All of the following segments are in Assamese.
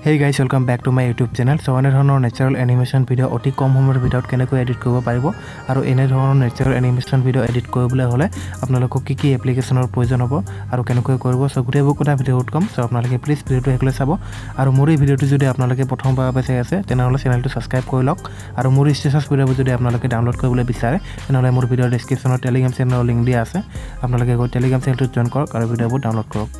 Hey guys, welcome back to my YouTube channel. So এনে ধৰণৰ নেচাৰেল এনিমেশ্যন ভিডিঅ' অতি কম সময়ৰ ভিতৰত কেনেকৈ এডিট কৰিব পাৰিব আৰু এনে ধৰণৰ নেচাৰেল এনিমেশ্যন ভিডিঅ' এডিট কৰিবলৈ হ'লে আপোনালোকক কি এপ্লিকেশ্যনৰ প্ৰয়োজন হ'ব আৰু কেনেকৈ কৰিব সো গোটেইবোৰ কথা ভিডিঅ'ত কম সো আপোনালোকে প্লিজ ভিডিঅ'টো একলৈ চাব আৰু মোৰ এই ভিডিঅ'টো যদি আপোনালোকে প্ৰথমবাৰ চাই আছে তেনেহ'লে চেনেলটো সাবস্ক্ৰাইব কৰি লওক আৰু মোৰ ষ্টেটাছ ভিডিঅ'বোৰ যদি আপোনালোকে ডাউনলোড কৰিবলৈ বিচাৰে তেনেহ'লে মোৰ ভিডিঅ'ৰ ডেসক্ৰিপচনত টেলিগ্ৰাম চেনেলৰ লিংক দিয়া আছে আপোনালোকে গৈ টেলিগ্ৰাম চেনেলটো জয়েন কৰক আৰু ভিডিঅ'বোৰ ডাউনলোড কৰক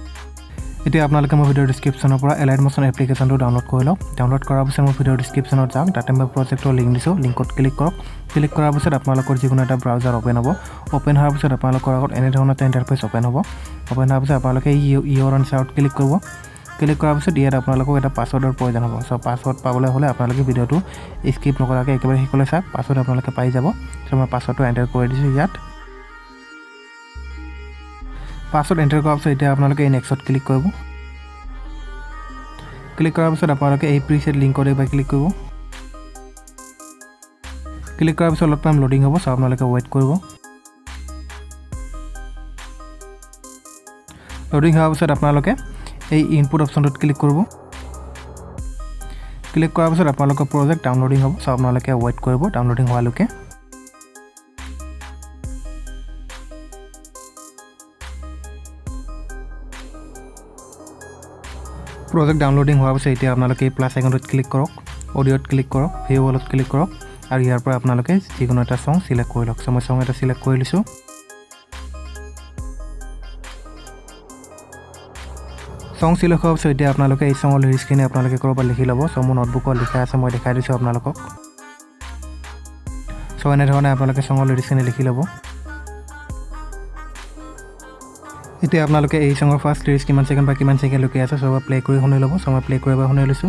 এতিয়া আপোনালোকে মোৰ ভিডিঅ'ৰ ডেসক্ৰিপচনৰ পৰা এলাইট মোশন এপ্লিকেশ্যনটো ডাউনলোড কৰি লওক ডাউনলোড কৰাৰ পিছত মোৰ ভিডিঅ'ৰ ডেসক্ৰিপচনত যাওক তাতে মই প্ৰজেক্টৰ লিংক দিছো লিংকত ক্লিক কৰক ক্লিক কৰাৰ পিছত আপোনালোকৰ যিকোনো এটা ব্ৰাউজাৰ ওপেন হ'ব ওপেন হোৱাৰ পিছত আপোনালোকৰ আগত এনে ধৰণৰ এটা ইন্টাৰফেচ ওপেন হ'ব ওপেন হোৱাৰ পিছত আপোনালোকে ইউৰ আনচাৰত ক্লিক কৰিব ক্লিক কৰাৰ পিছত ইয়াত আপোনালোকক এটা পাছৱৰ্ডৰ প্ৰয়োজন হ'ব সো পাছৱৰ্ড পাবলৈ হ'লে আপোনালোকে ভিডিঅ'টো স্কিপ নকৰাকৈ একেবাৰে শেষলৈ চাওক পাছৱৰ্ড আপোনালোকে পাই যাব সো মই পাছৱৰ্ডটো এন্টাৰ কৰি দিছো ইয়াত পাছৱৰ্ড এন্টাৰ কৰাৰ পিছত এতিয়া আপোনালোকে নেক্সটত ক্লিক কৰিব ক্লিক কৰাৰ পিছত আপোনালোকে এই প্ৰিসেট লিংকত এবাৰ ক্লিক কৰিব ক্লিক কৰাৰ পিছত অলপ টাইম লোডিং হ'ব সো আপোনালোকে ওয়েট কৰিব লোডিং হোৱাৰ পিছত আপোনালোকে এই ইনপুট অপচনটোত ক্লিক কৰিব ক্লিক কৰাৰ পিছত আপোনালোকৰ প্ৰজেক্ট ডাউনলোডিং হ'ব সো আপোনালোকে ওয়েট কৰিব ডাউনলোডিং হোৱালৈকে প্ৰজেক্ট ডাউনলোডিং হোৱাৰ পিছত এতিয়া আপোনালোকে এই প্লাস আইকনটোত ক্লিক কৰক অডিঅ'ত ক্লিক কৰক ভিউ অলত ক্লিক কৰক আৰু ইয়াৰ পৰা আপোনালোকে যিকোনো এটা সং সিলেক্ট কৰি লওক মই সং এটা সিলেক্ট কৰি লৈছো সং সিলেক্ট হোৱাৰ পিছত এতিয়া আপোনালোকে এই সঙৰ লিৰিক্সখিনি আপোনালোকে কৰবাত লিখি ল'ব সো মোৰ নোটবুকত লিখা আছে মই দেখাই দিছো আপোনালোকক সো এনে ধৰণে আপোনালোকে সঙৰ লিৰিক্সখিনি লিখি ল'ব এতিয়া আপোনালোকে এই সঙৰ ফাৰ্স্ট লিৰিক্স কিমান সেকেন্ড বা কিমান সেকেন্ড লুকি আছে সব প্লে কৰি শুনি ল'ব সো মই প্লে কৰিব শুনি লৈছো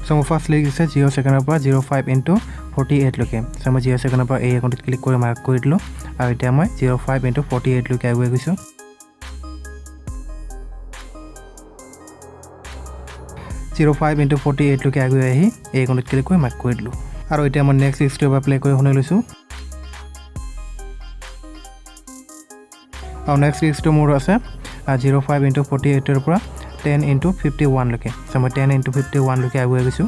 সো মোৰ ফাৰ্স্ট লিৰিক্স আছে 0 সেকেন্ডৰ পৰা 05 into 48 লকে সো মই 0 সেকেন্ডৰ পৰা এই একাউণ্টত ক্লিক কৰি মাৰ্ক কৰি দিলো আৰু এতিয়া মই 05 into 48 লকে আগুৱাই গৈছো 05 into 48 লকে আগুৱাই আহি এই একাউণ্টত ক্লিক কৰি মাৰ্ক কৰি দিলো আৰু এতিয়া মই নেক্সট লিৰিক্সটো এবাৰ প্লে কৰি শুনি লৈছো আৰু নেক্সট লিৰিক্সটো মোৰ আছে 05 into 48 ৰ পৰা 10 into 51 লকে সো মই 10 into 51 লকে আগুৱাই গৈছো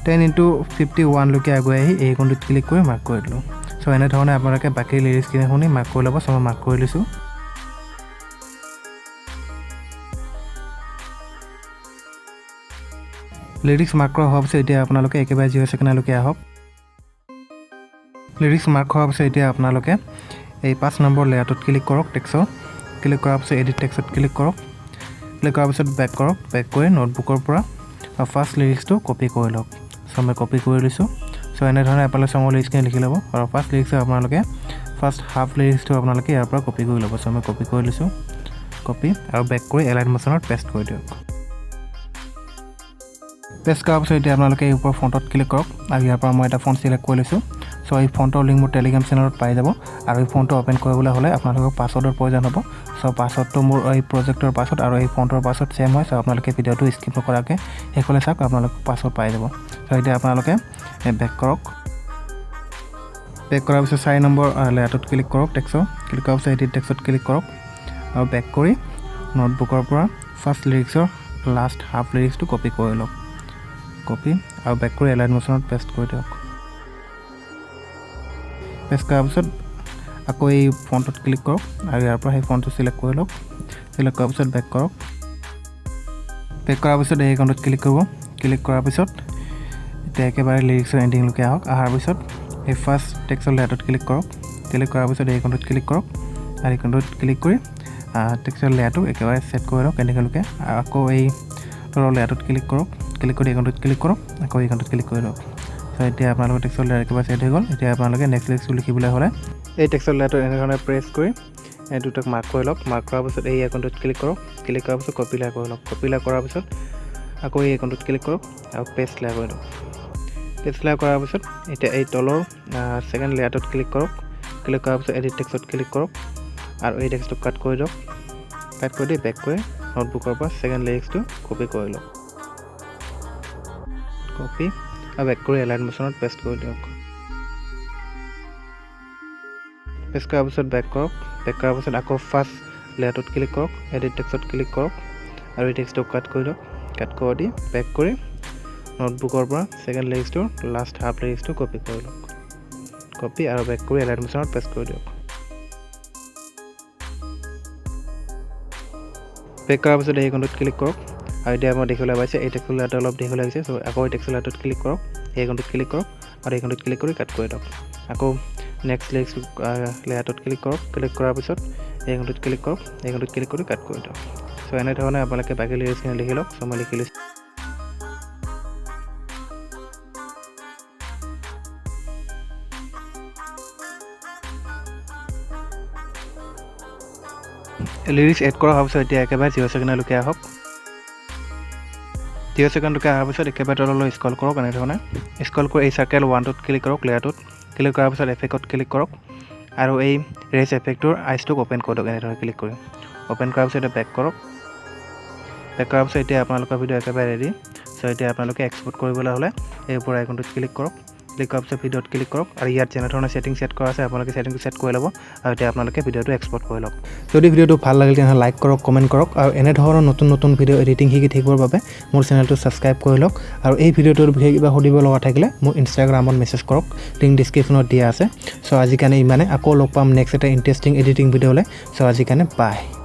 10 into 51 লকে আগুৱাই আহি এই একাউণ্টত ক্লিক কৰি মাৰ্ক কৰি দিলো সো এনে ধৰণে আপোনালোকে বাকি লিৰিক্সখিনি শুনি মাৰ্ক কৰি ল'ব সো মই মাৰ্ক কৰি লৈছো লিৰিক্স মাৰ্ক কৰা হোৱাৰ পিছত এতিয়া আপোনালোকে একেবাৰে 0 সেকেন্ডলৈকে আহক লিৰিক্স মাৰ্ক হোৱাৰ পিছত এতিয়া আপোনালোকে এই 5 নম্বৰ লেয়াৰটোত ক্লিক কৰক টেক্সৰ ক্লিক কৰাৰ পিছত এডিট টেক্সত ক্লিক কৰক ক্লিক কৰাৰ পিছত বেক কৰক বেক কৰি নোটবুকৰ পৰা ফাৰ্স্ট লিৰিক্সটো কপি কৰি লওক সো মই কপি কৰি লৈছো সো এনে ধৰণে আপোনালোকে সঙৰ লিৰিক্সখিনি লিখি ল'ব আৰু ফাৰ্স্ট লিৰিক্সটো আপোনালোকে ফাৰ্স্ট হাফ লিৰিক্সটো আপোনালোকে ইয়াৰ পৰা কপি কৰি ল'ব সো মই কপি কৰি লৈছো কপি আৰু বেক কৰি এলাইট মোশনত পেষ্ট কৰি দিয়ক পেষ্ট কৰাৰ পিছত এতিয়া আপোনালোকে এই ওপৰ ফন্টত ক্লিক কৰক আৰু ইয়াৰ পৰা মই এটা ফন্ট সিলেক্ট কৰি লৈছো সো এই ফন্টৰ লিংক মোৰ টেলিগ্ৰাম চেনেলত পাই যাব আৰু এই ফন্টটো ওপেন কৰিবলৈ হ'লে আপোনালোকক পাছৱৰ্ডৰ প্ৰয়োজন হ'ব সো পাছৱৰ্ডটো মোৰ এই প্ৰজেক্টৰ পাছৱৰ্ড আৰু এই ফন্টৰ পাছৱৰ্ড সেম হয় সো আপোনালোকে ভিডিঅ'টো স্কিপ নকৰাকৈ শেষলৈ চাওক আপোনালোকক পাছৱৰ্ড পাই যাব সো এতিয়া আপোনালোকে বেক কৰক বেক কৰাৰ পিছত 4 নম্বৰ লেয়াৰটোত ক্লিক কৰক টেক্সৰ ক্লিক কৰাৰ পিছত এডিট টেক্সত ক্লিক কৰক আৰু বেক কৰি নোটবুকৰ পৰা ফাৰ্স্ট লিৰিক্সৰ লাষ্ট হাফ লিৰিক্সটো কপি কৰি লওক কপি আৰু বেক কৰি এলাইট মোশনত পেষ্ট কৰি দিয়ক পেষ্ট কৰাৰ পিছত আকৌ এই ফন্টত ক্লিক কৰক আৰু ইয়াৰ পৰা সেই ফন্টটো সিলেক্ট কৰি লওক সিলেক্ট কৰাৰ পিছত বেক কৰক বেক কৰাৰ পিছত এই একাউণ্টত ক্লিক কৰিব ক্লিক কৰাৰ পিছত এতিয়া একেবাৰে লিৰিক্সৰ এণ্ডিংলৈকে আহক অহাৰ পিছত এই ফাৰ্স্ট টেক্সৰ লেয়াৰটোত ক্লিক কৰক ক্লিক কৰাৰ পিছত এই একাউণ্টত ক্লিক কৰক আৰু একাউণ্টত ক্লিক কৰি টেক্সৰ লেয়াৰটো একেবাৰে সেট কৰি লওক এনেকৈ আকৌ এই তলৰ লেয়াৰটোত ক্লিক কৰক ক্লিক কৰি একাউণ্টত ক্লিক কৰক আকৌ একাউণ্টত ক্লিক কৰি লওক সো এতিয়া আপোনালোকৰ টেক্সৰ লেয়াৰ একেবাৰে সেট হৈ গ'ল এতিয়া আপোনালোকে নেক্সট লিৰিক্সটো লিখিবলৈ হ'লে এই টেক্সৰ লেয়াৰটো এনেধৰণে প্ৰেছ কৰি এই দুটাক মাৰ্ক কৰি লওক মাৰ্ক কৰাৰ পিছত এই একাউণ্টত ক্লিক কৰক ক্লিক কৰাৰ পিছত কপি লেয়াৰ কৰি লওক কপি লেয়াৰ কৰাৰ পিছত আকৌ এই একাউণ্টত ক্লিক কৰক আৰু পেষ্ট লেয়াৰ কৰি লওক পেষ্ট লেয়াৰ কৰাৰ পিছত এতিয়া এই তলৰ সেকেন্ড লেয়াৰটোত ক্লিক কৰক ক্লিক কৰাৰ পিছত এডিট টেক্সত ক্লিক কৰক আৰু এই টেক্সটটো কাট কৰি দিয়ক কাট কৰি দি বেক কৰি নোটবুকৰ পৰা সেকেন্ড লিৰিক্সটো কপি কৰি লওক কপি আৰু বেক কৰি এলাইট মোশনত পেষ্ট কৰি দিয়ক পেষ্ট কৰাৰ পিছত বেক কৰক বেক কৰাৰ পিছত আকৌ ফাৰ্ষ্ট লেয়াৰটোত ক্লিক কৰক এডিট টেক্সটত ক্লিক কৰক আৰু এই টেক্সটটো কাট কৰি দিয়ক কাট কৰি দি বেক কৰি নোটবুকৰ পৰা সেকেন্ড লিৰিক্সটো লাষ্ট হাফ লিৰিক্সটো কপি কৰি লওক কপি আৰু বেক কৰি এলাইট মোশনত পেষ্ট কৰি দিয়ক বেক কৰাৰ পিছত এই আইকনটোত ক্লিক কৰক আৰু এতিয়া মই দেখিবলৈ পাইছে এই টেক্সট লেয়াৰটো অলপ দেখিবলৈ লাগিছে সো আকৌ এই টেক্সট লেয়াৰটোত ক্লিক কৰক এই আইকনটোত ক্লিক কৰক আৰু এই আইকনটোত ক্লিক কৰি কাট কৰি দিয়ক আকৌ নেক্সট লিৰিক্স লেয়াৰটোত ক্লিক কৰক ক্লিক কৰাৰ পিছত এই আইকনটোত ক্লিক কৰক এই আইকনটোত ক্লিক কৰি কাট কৰি দিয়ক সো এনে ধৰণে আপোনালোকে বাকি লিৰিক্সখিনি লিখি লওক সো মই লিখি লৈছোঁ লিৰিক্স এড কৰা হোৱাৰ পিছত এতিয়া একেবাৰে 0 ছেকেণ্ডলৈকে আহক 0 ছেকেণ্ডলৈকে অহাৰ পিছত একেবাৰে তললৈ স্ক্ৰল কৰক এনে ধৰণে স্ক্ৰল কৰি এই চাৰ্কেল 1টোত ক্লিক কৰক লেয়াৰটোত ক্লিক কৰাৰ পিছত এফেক্টত ক্লিক কৰক আৰু এই ৰেজ এফেক্টৰ আইচটোক ওপেন কৰি দিয়ক এনে ধৰণে ক্লিক কৰি ওপেন কৰাৰ পিছত বেক কৰক বেক কৰাৰ পিছত এতিয়া আপোনালোকৰ ভিডিঅ' একেবাৰে ৰেডি সো এতিয়া আপোনালোকে এক্সপোৰ্ট কৰিবলৈ হ'লে এই ওপৰৰ আইকনটোত ক্লিক কৰক ক্লিক কৰাৰ পিছত ভিডিঅ'ত ক্লিক কৰক আৰু ইয়াত যেনে ধৰণৰ সেটিং সেট কৰা আছে আপোনালোকে সেটিংটো সেট কৰি ল'ব আৰু এতিয়া আপোনালোকে ভিডিঅ'টো এক্সপোৰ্ট কৰি লওক যদি ভিডিঅ'টো ভাল লাগিল তেনে লাইক কৰক কমেন্ট কৰক আৰু এনে ধৰণৰ নতুন ভিডিঅ' এডিটিং শিকি থাকিবৰ বাবে মোৰ চেনেলটো সাবস্ক্ৰাইব কৰি লওক আৰু এই ভিডিঅ'টোৰ বিষয়ে কিবা সুধিব লগা থাকিলে মোৰ ইনষ্টাগ্ৰামত মেছেজ কৰক লিংক ডেসক্ৰিপচনত দিয়া আছে সো আজি কাৰণে ইমানে আকৌ লগ পাম নেক্সট এটা ইন্টাৰেষ্টিং এডিটিং ভিডিঅ'লৈ সো আজি কাৰণে বাই